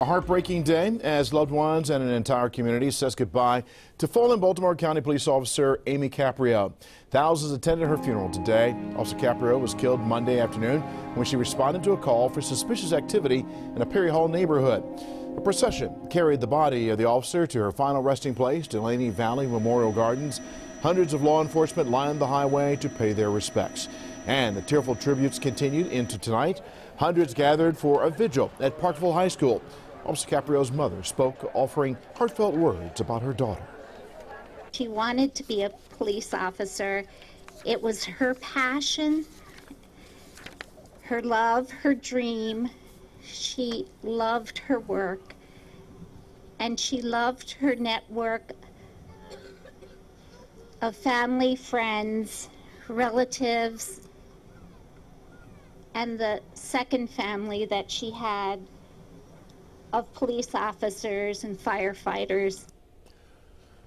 A heartbreaking day as loved ones and an entire community says goodbye to fallen Baltimore County police officer Amy Caprio. Thousands attended her funeral today. Officer Caprio was killed Monday afternoon when she responded to a call for suspicious activity in a Perry Hall neighborhood. A procession carried the body of the officer to her final resting place, Delaney Valley Memorial Gardens. Hundreds of law enforcement lined the highway to pay their respects. And the tearful tributes continued into tonight. Hundreds gathered for a vigil at Parkville High School. Officer Caprio's mother spoke, offering heartfelt words about her daughter. She wanted to be a police officer. It was her passion, her love, her dream. She loved her work, and she loved her network of family, friends, relatives, and the second family that she had of police officers and firefighters.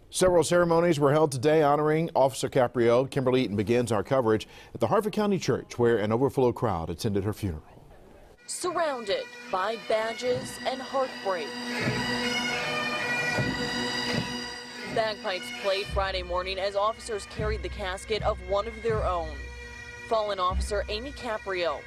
Several ceremonies were held today honoring Officer Caprio. Kimberly Eaton begins our coverage at the Harford County Church, where an overflow crowd attended her funeral. Surrounded by badges and heartbreak. Bagpipes played Friday morning as officers carried the casket of one of their own. Fallen officer Amy Caprio.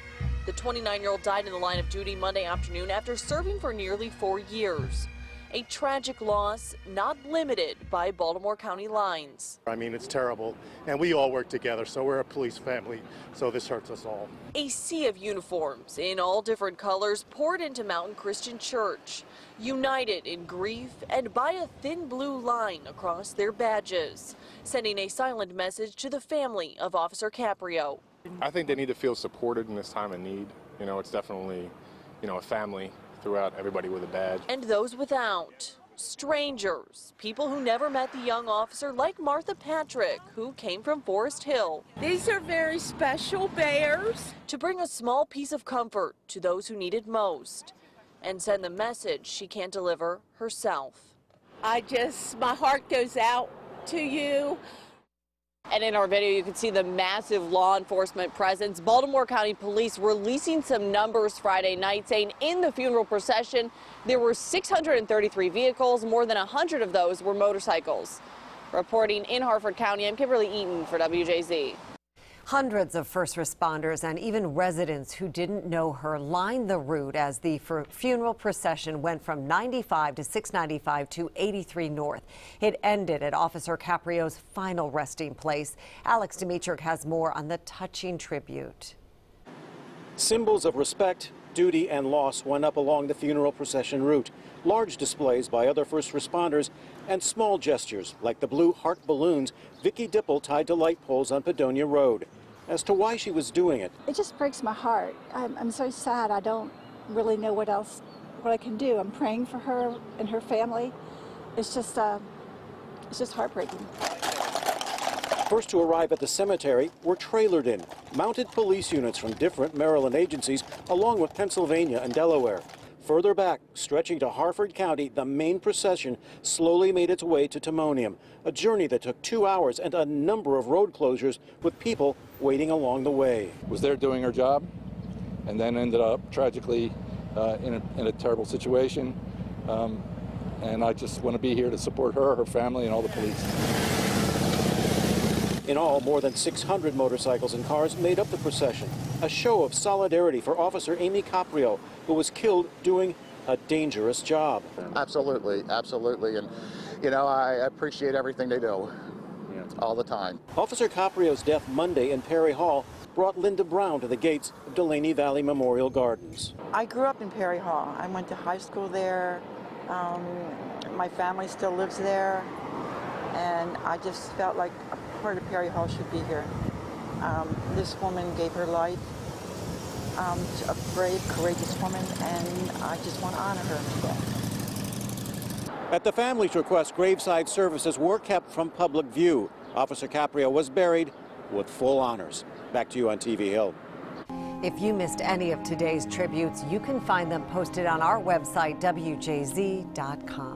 The 29-year-old died in the line of duty Monday afternoon after serving for nearly 4 years. A tragic loss not limited by Baltimore County lines. I mean, it's terrible, and we all work together, so we're a police family, so this hurts us all. A sea of uniforms in all different colors poured into Mountain Christian Church, united in grief and by a thin blue line across their badges, sending a silent message to the family of Officer Caprio. I think they need to feel supported in this time of need. You know, it's definitely, a family throughout, everybody with a badge. And those without. Strangers, people who never met the young officer, like Martha Patrick, who came from Forest Hill. These are very special bears. To bring a small piece of comfort to those who need it most and send the message she can't deliver herself. My heart goes out to you. And in our video, you can see the massive law enforcement presence. Baltimore County Police releasing some numbers Friday night, saying in the funeral procession, there were 633 vehicles. More than 100 of those were motorcycles. Reporting in Harford County, I'm Kimberly Eaton for WJZ. Hundreds of first responders and even residents who didn't know her lined the route as the funeral procession went from 95 to 695 to 83 North. It ended at Officer Caprio's final resting place. Alex Dimitrick has more on the touching tribute. Symbols of respect, duty, and loss went up along the funeral procession route. Large displays by other first responders and small gestures like the blue heart balloons Vicki Dipple tied to light poles on Padonia Road. As to why she was doing it, it just breaks my heart. I'm so sad. I don't really know what I can do. I'm praying for her and her family. It's just heartbreaking. First to arrive at the cemetery were trailered in mounted police units from different Maryland agencies, along with Pennsylvania and Delaware. Further back, stretching to Harford County, the main procession slowly made its way to Timonium, a journey that took 2 hours and a number of road closures with people waiting along the way. Was there doing her job and then ended up tragically in a terrible situation. And I just want to be here to support her, her family, and all the police. In all, more than 600 motorcycles and cars made up the procession, a show of solidarity for Officer Amy Caprio, who was killed doing a dangerous job. Absolutely, absolutely, and I appreciate everything they do, all the time. Officer Caprio's death Monday in Perry Hall brought Linda Brown to the gates of Delaney Valley Memorial Gardens. I grew up in Perry Hall. I went to high school there. My family still lives there, and I just felt like a part of Perry Hall should be here. This woman gave her life, a brave, courageous woman, and I just want to honor her today. At the family's request, graveside services were kept from public view. Officer Caprio was buried with full honors. Back to you on TV Hill. If you missed any of today's tributes, you can find them posted on our website, WJZ.com.